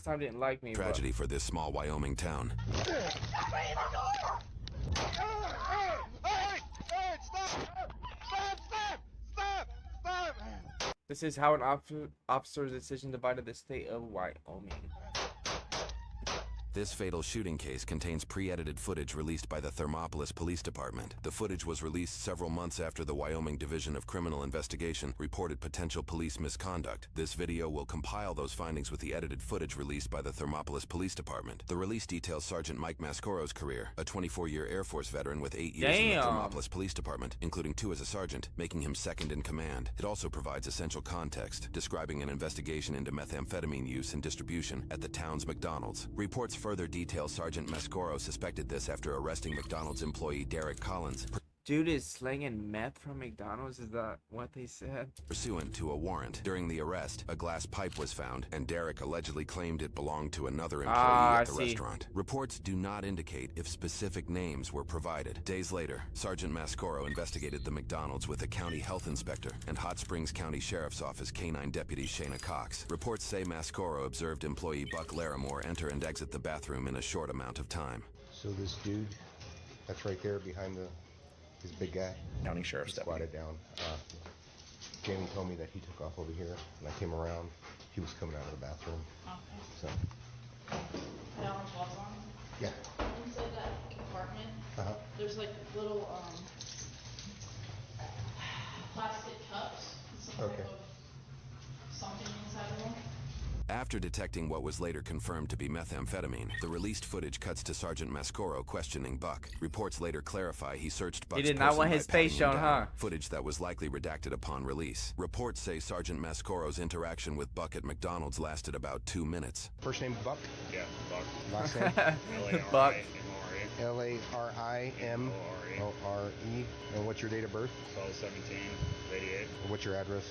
time didn't like me. Tragedy for this small Wyoming town. This is how an officer's decision divided the state of Wyoming. This fatal shooting case contains pre-edited footage released by the Thermopolis Police Department. The footage was released several months after the Wyoming Division of Criminal Investigation reported potential police misconduct. This video will compile those findings with the edited footage released by the Thermopolis Police Department. The release details Sergeant Mike Mascoro's career, a 24-year Air Force veteran with 8 years in the Thermopolis Police Department, including 2 as a sergeant, making him second in command. It also provides essential context, describing an investigation into methamphetamine use and distribution at the town's McDonald's. Reports further detail Sergeant Mascoro suspected this after arresting McDonald's employee Derek Collins. Dude is slinging meth from McDonald's? Is that what they said? Pursuant to a warrant. During the arrest, a glass pipe was found, and Derek allegedly claimed it belonged to another employee at the restaurant. Reports do not indicate if specific names were provided. Days later, Sergeant Mascoro investigated the McDonald's with a county health inspector and Hot Springs County Sheriff's Office K-9 Deputy Shayna Cox. Reports say Mascoro observed employee Buck Larimore enter and exit the bathroom in a short amount of time. So this dude, that's right there behind this big guy, County Sheriff's squatted down. Jamie told me that he took off over here, and I came around. He was coming out of the bathroom. Okay. So. Put out my gloves on. Yeah. Inside that compartment, there's like little plastic cups. Okay. Something inside of them. After detecting what was later confirmed to be methamphetamine, the released footage cuts to Sergeant Mascoro questioning Buck. Reports later clarify he searched Buck's He did not want his face shown, huh? Footage that was likely redacted upon release. Reports say Sergeant Mascoro's interaction with Buck at McDonald's lasted about 2 minutes. First name Buck? Yeah, Buck. Last name? Buck. L-A-R-I-M-O-R-E. And what's your date of birth? 12/17/88. What's your address?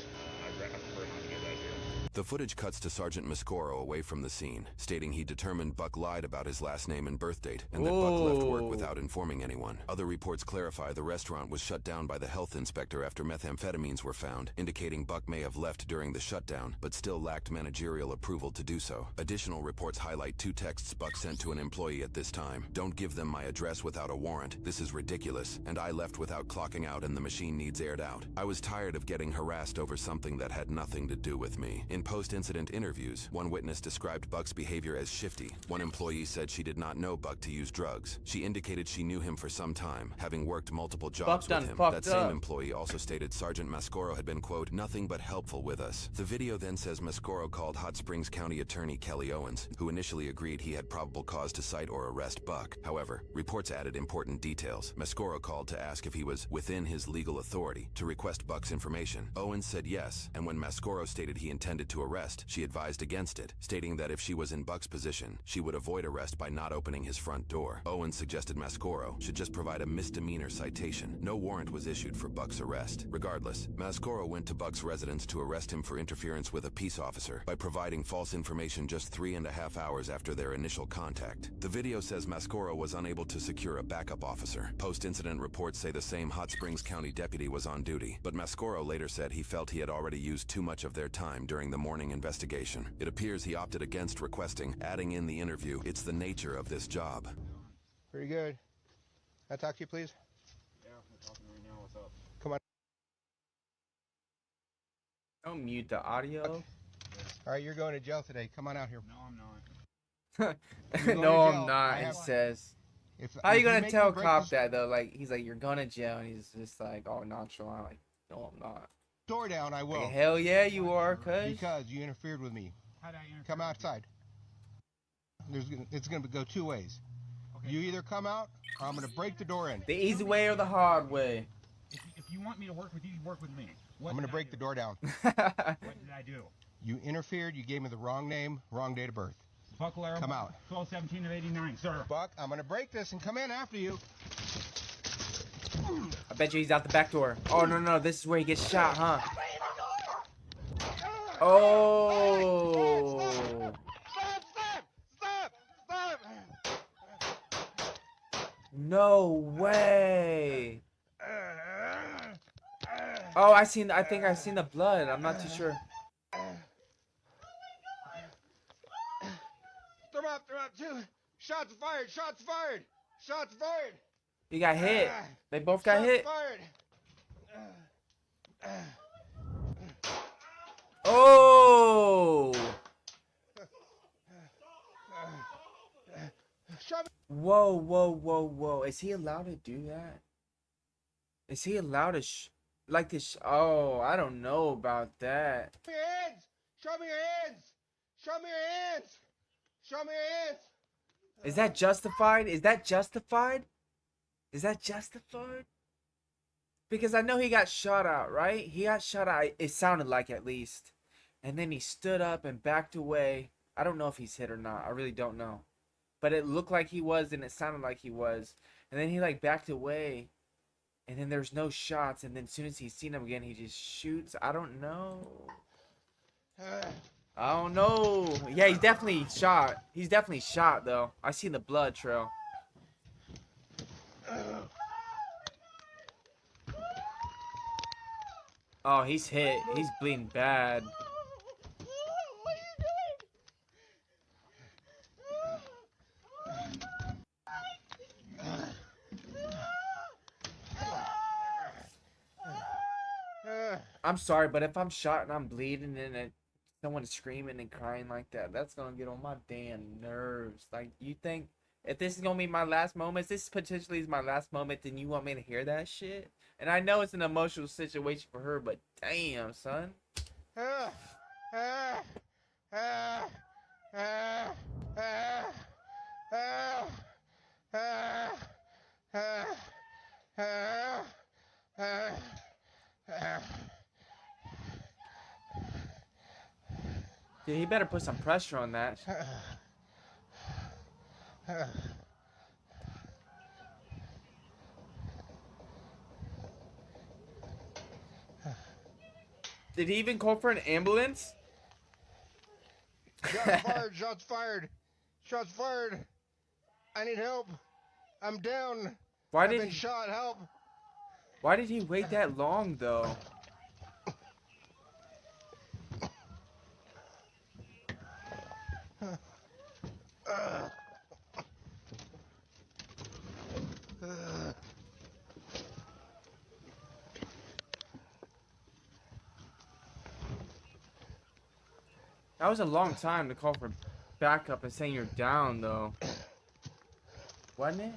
I prefer not to get that here. The footage cuts to Sergeant Mascoro away from the scene, stating he determined Buck lied about his last name and birth date, and that Buck left work without informing anyone. Other reports clarify the restaurant was shut down by the health inspector after methamphetamines were found, indicating Buck may have left during the shutdown, but still lacked managerial approval to do so. Additional reports highlight 2 texts Buck sent to an employee at this time. "Don't give them my address without a warrant. This is ridiculous, and I left without clocking out and the machine needs aired out. I was tired of getting harassed over something that had nothing to do with me." In post-incident interviews, one witness described Buck's behavior as shifty. One employee said she did not know Buck to use drugs. She indicated she knew him for some time, having worked multiple jobs with him. That same employee also stated Sergeant Mascoro had been, quote, "nothing but helpful with us." The video then says Mascoro called Hot Springs County Attorney Kelly Owens, who initially agreed he had probable cause to cite or arrest Buck. However, reports added important details. Mascoro called to ask if he was within his legal authority to request Buck's information. Owens said yes, and when Mascoro stated he intended to arrest, she advised against it, stating that if she was in Buck's position, she would avoid arrest by not opening his front door. Owens suggested Mascoro should just provide a misdemeanor citation. No warrant was issued for Buck's arrest. Regardless, Mascoro went to Buck's residence to arrest him for interference with a peace officer by providing false information just 3.5 hours after their initial contact. The video says Mascoro was unable to secure a backup officer. Post-incident reports say the same Hot Springs County deputy was on duty, but Mascoro later said he felt he had already used too much of their time during the morning investigation. It appears he opted against requesting, adding in the interview, "It's the nature of this job." Pretty good. Can I talk to you, please? Yeah, we're talking right now. What's up? Come on. Don't mute the audio. Okay. All right, you're going to jail today. Come on out here. No, I'm not. No, I'm not, it says. How you gonna tell a cop that, though? Like, he's like, "You're going to jail," and he's just like, all nonchalant, like, "No, I'm not." Door down, I will. Like, hell yeah, you are, cuz. Because you interfered with me. How'd I interfere? Come outside. It's going to go 2 ways. Okay. You either come out, or I'm going to break the door in. The easy way or the hard way? If you want me to work with you, work with me. I'm going to break the door down. What did I do? You interfered. You gave me the wrong name, wrong date of birth. Buck Larimore. Come out. 12/17/89, sir. Buck, I'm going to break this and come in after you. I bet you he's out the back door. Oh, no, this is where he gets shot, huh? Oh. Stop! No way. Oh, I think I've seen the blood. I'm not too sure. Throw him up. Two. Shots fired. Shots fired. Shots fired. He got hit. They both got hit. Fired. Oh! Whoa, whoa, whoa, whoa. Is he allowed to do that? Is he allowed to like this? Oh, I don't know about that. Show me your hands. Show me your hands. Show me your hands. Show me your hands. Is that justified? Is that justified? Is that justified? Because I know he got shot out, right? He got shot out. It sounded like, at least. And then he stood up and backed away. I don't know if he's hit or not. I really don't know. But it looked like he was, and it sounded like he was. And then he like backed away. And then there's no shots. And then as soon as he's seen him again, he just shoots. I don't know. I don't know. Yeah, he's definitely shot. He's definitely shot, though. I see the blood trail. Oh, he's hit. He's bleeding bad. I'm sorry, but if I'm shot and I'm bleeding and someone's screaming and crying like that, that's gonna get on my damn nerves. Like, you think if this is gonna be my last moments, this potentially is my last moment, then you want me to hear that shit? And I know it's an emotional situation for her, but damn, son. Dude, he better put some pressure on that. Did he even call for an ambulance? Shots fired. Shots fired. Shots fired. I need help. I'm down. I've been shot. Help. Why did he wait that long, though? That was a long time to call for backup and saying you're down, though. Wasn't it?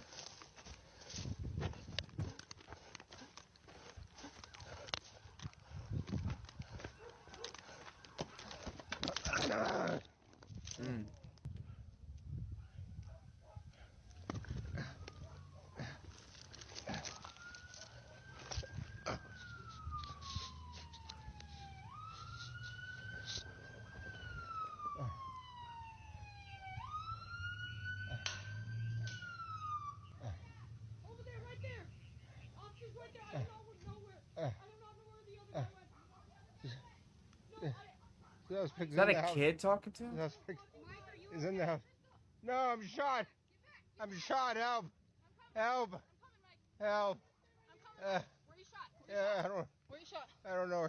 Is that a kid talking to him? He's in the house. No, I'm shot. I'm shot. Help. Help. Help. Where you shot? Yeah, Where you shot? I don't know.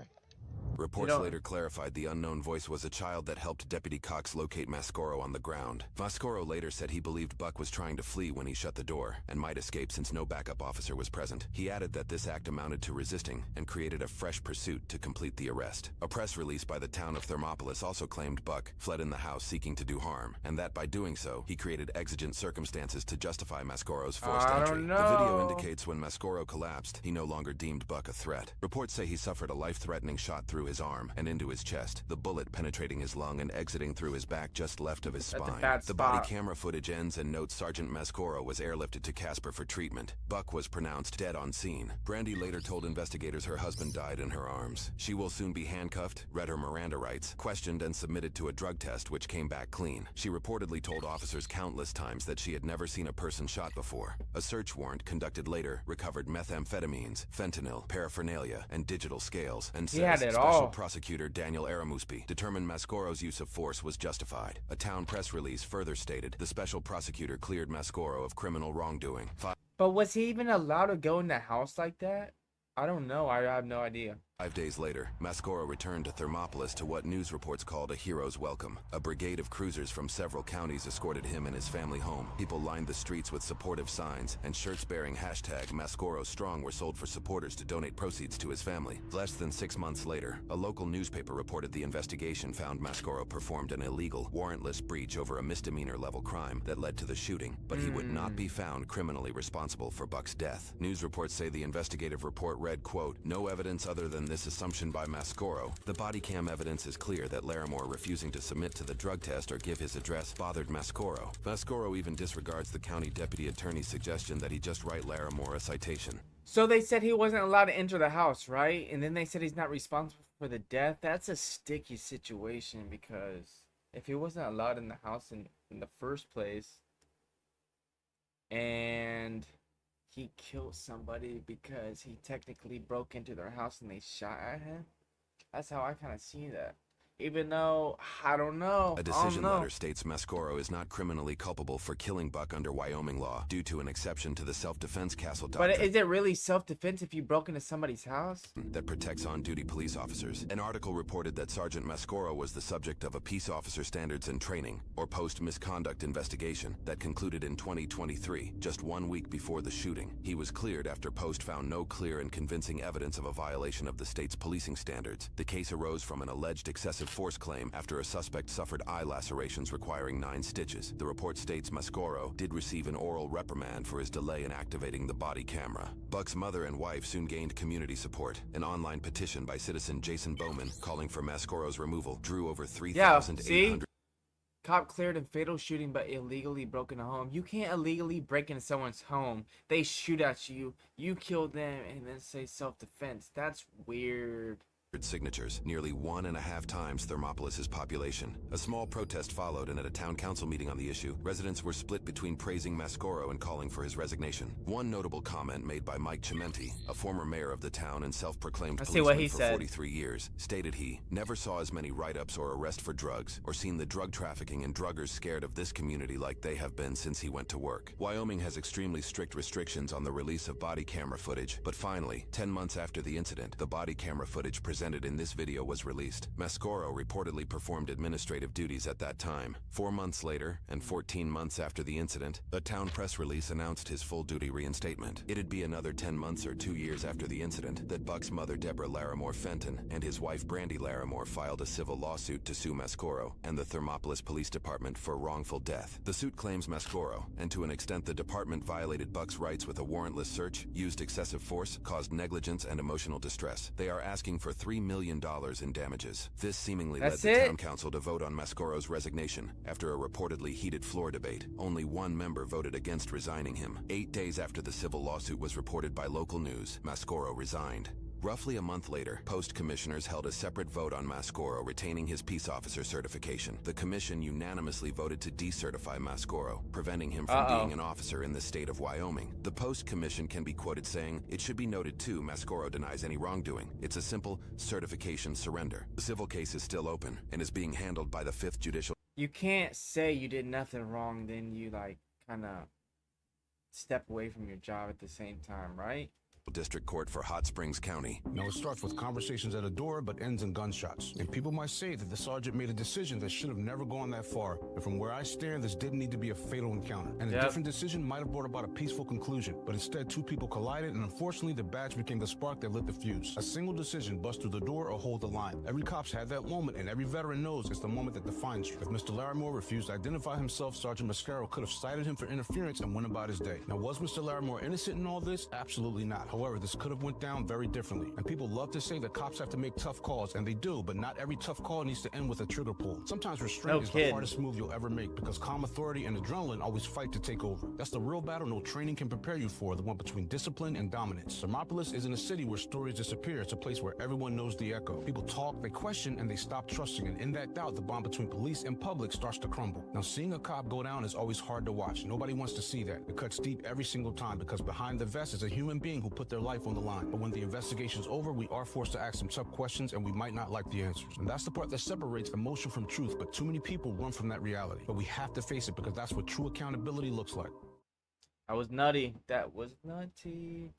Reports later clarified the unknown voice was a child that helped Deputy Cox locate Mascoro on the ground. Mascoro later said he believed Buck was trying to flee when he shut the door, and might escape since no backup officer was present. He added that this act amounted to resisting, and created a fresh pursuit to complete the arrest. A press release by the town of Thermopolis also claimed Buck fled in the house seeking to do harm, and that by doing so, he created exigent circumstances to justify Mascoro's forced entry. The video indicates when Mascoro collapsed, he no longer deemed Buck a threat. Reports say he suffered a life-threatening shot through his arm and into his chest, the bullet penetrating his lung and exiting through his back just left of his spine. The body camera footage ends and notes Sergeant Mascoro was airlifted to Casper for treatment. Buck was pronounced dead on scene. Brandy later told investigators her husband died in her arms. She will soon be handcuffed, read her Miranda rights, questioned and submitted to a drug test which came back clean. She reportedly told officers countless times that she had never seen a person shot before. A search warrant conducted later recovered methamphetamines, fentanyl, paraphernalia, and digital scales, and says Special Prosecutor Daniel Aramuspi determined Mascoro's use of force was justified. A town press release further stated the special prosecutor cleared Mascoro of criminal wrongdoing. But was he even allowed to go in the house like that? I don't know. I have no idea. 5 days later, Mascoro returned to Thermopolis to what news reports called a hero's welcome. A brigade of cruisers from several counties escorted him and his family home. People lined the streets with supportive signs, and shirts bearing hashtag Mascoro Strong were sold for supporters to donate proceeds to his family. Less than 6 months later, a local newspaper reported the investigation found Mascoro performed an illegal, warrantless breach over a misdemeanor-level crime that led to the shooting, but he would not be found criminally responsible for Buck's death. News reports say the investigative report read, quote, "No evidence other than this assumption by Mascoro. The body cam evidence is clear that Larimore refusing to submit to the drug test or give his address bothered Mascoro. Mascoro even disregards the county deputy attorney's suggestion that he just write Larimore a citation." So they said he wasn't allowed to enter the house, right? And then they said he's not responsible for the death. That's a sticky situation, because if he wasn't allowed in the house in the first place, and he killed somebody because he technically broke into their house and they shot at him, that's how I kind of see that. Even though, I don't know. A decision letter states Mascoro is not criminally culpable for killing Buck under Wyoming law due to an exception to the self-defense castle doctrine. But is it really self-defense if you broke into somebody's house? That protects on-duty police officers. An article reported that Sergeant Mascoro was the subject of a Peace Officer Standards and Training, or Post-Misconduct investigation, that concluded in 2023, just 1 week before the shooting. He was cleared after Post found no clear and convincing evidence of a violation of the state's policing standards. The case arose from an alleged excessive force claim after a suspect suffered eye lacerations requiring 9 stitches. The report states Mascoro did receive an oral reprimand for his delay in activating the body camera. Buck's mother and wife soon gained community support. An online petition by citizen Jason Bowman calling for Mascoro's removal drew over 3,800. Cop cleared in fatal shooting but illegally broke into home. You can't illegally break into someone's home. They shoot at you, you kill them, and then say self-defense. That's weird. Signatures, nearly 1.5 times Thermopolis's population. A small protest followed, and at a town council meeting on the issue, residents were split between praising Mascoro and calling for his resignation. One notable comment made by Mike Chimenti, a former mayor of the town and self-proclaimed policeman for 43 years, stated he never saw as many write-ups or arrests for drugs, or seen the drug trafficking and druggers scared of this community like they have been since he went to work. Wyoming has extremely strict restrictions on the release of body camera footage, but finally, 10 months after the incident, the body camera footage presented in this video was released. Mascoro reportedly performed administrative duties at that time. 4 months later, and 14 months after the incident, a town press release announced his full-duty reinstatement. It'd be another 10 months or 2 years after the incident that Buck's mother Deborah Larimore Fenton and his wife Brandy Larimore filed a civil lawsuit to sue Mascoro and the Thermopolis Police Department for wrongful death. The suit claims Mascoro, and to an extent the department violated Buck's rights with a warrantless search, used excessive force, caused negligence and emotional distress. They are asking for $3 million in damages. This seemingly led the town council to vote on Mascoro's resignation. After a reportedly heated floor debate, only one member voted against resigning him. 8 days after the civil lawsuit was reported by local news, Mascoro resigned. Roughly a month later, Post commissioners held a separate vote on Mascoro retaining his peace officer certification. The commission unanimously voted to decertify Mascoro, preventing him from being an officer in the state of Wyoming. The Post commission can be quoted saying, "It should be noted too, Mascoro denies any wrongdoing. It's a simple certification surrender." The civil case is still open and is being handled by the 5th Judicial. You can't say you did nothing wrong, then you like kind of step away from your job at the same time, right? District Court for Hot Springs County. Now, it starts with conversations at a door, but ends in gunshots. And people might say that the sergeant made a decision that should have never gone that far. And from where I stand, this didn't need to be a fatal encounter. And a different decision might have brought about a peaceful conclusion. But instead, 2 people collided, and unfortunately, the badge became the spark that lit the fuse. A single decision, bust through the door or hold the line. Every cop's had that moment, and every veteran knows it's the moment that defines you. If Mr. Larimore refused to identify himself, Sergeant Mascaro could have cited him for interference and went about his day. Now, was Mr. Larimore innocent in all this? Absolutely not. However, this could have went down very differently. And people love to say that cops have to make tough calls, and they do, but not every tough call needs to end with a trigger pull. Sometimes restraint is the hardest move you'll ever make, because calm authority and adrenaline always fight to take over. That's the real battle no training can prepare you for, the one between discipline and dominance. Thermopolis isn't a city where stories disappear. It's a place where everyone knows the echo. People talk, they question, and they stop trusting, and in that doubt, the bond between police and public starts to crumble. Now, seeing a cop go down is always hard to watch. Nobody wants to see that. It cuts deep every single time, because behind the vest is a human being who put their life on the line. But when the investigation's over, we are forced to ask some tough questions, and we might not like the answers. And that's the part that separates emotion from truth, but too many people run from that reality. But we have to face it, because that's what true accountability looks like. That was nutty. That was nutty.